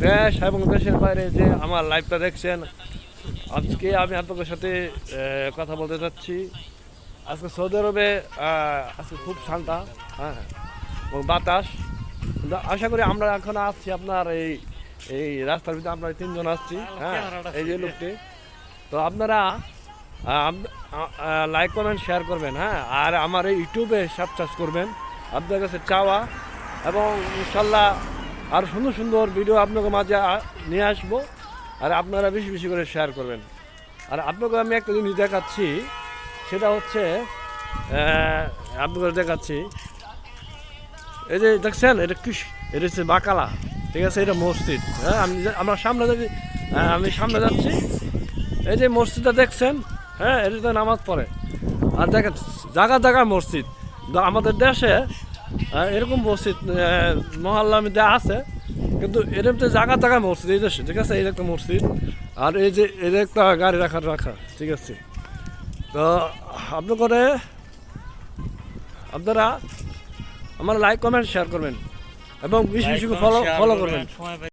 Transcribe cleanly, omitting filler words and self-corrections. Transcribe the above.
দেশ এবং দেশের বাইরে যে আমার লাইভটা দেখছেন, আজকে আমি আপনাদের সাথে কথা বলতে চাচ্ছি। আজকে সৌদি আরবে আজকে খুব ঠান্ডা, হ্যাঁ, এবং বাতাস। আশা করি আমরা এখন আসছি আপনার এই এই রাস্তার ভিতরে আমরা তিনজন আসছি, হ্যাঁ, এই যে লোকটি। তো আপনারা লাইক কমেন্ট শেয়ার করবেন, হ্যাঁ, আর আমার এই ইউটিউবে সাবস্ক্রাইব করবেন। আপনার কাছে চাওয়া, এবং ইনশাল্লাহ আর সুন্দর সুন্দর ভিডিও আপনাকে মাঝে নিয়ে আসবো, আর আপনারা বেশি বেশি করে শেয়ার করবেন। আর আপনাকে আমি একটা জিনিস দেখাচ্ছি, সেটা হচ্ছে আপনাকে দেখাচ্ছি, এই যে দেখছেন এটা এটা হচ্ছে বাকালা, ঠিক আছে, এটা মসজিদ, হ্যাঁ। আমরা সামনে যদি আমি সামনে যাচ্ছি, এই যে মসজিদটা দেখছেন, হ্যাঁ, এটাতে নামাজ পড়ে। আর দেখেন জায়গা জায়গা মসজিদ, আমাদের দেশে এরকম মসজিদ মহল্লার মধ্যে আছে, কিন্তু এরকম জায়গা জায়গায় মসজিদ এই দেশে, ঠিক আছে, এই একটা মসজিদ। আর এই যে একটা গাড়ি রাখা, ঠিক আছে। তো আপনারা আমার লাইক কমেন্ট শেয়ার করবেন এবং বেশি বেশি ফলো করবেন।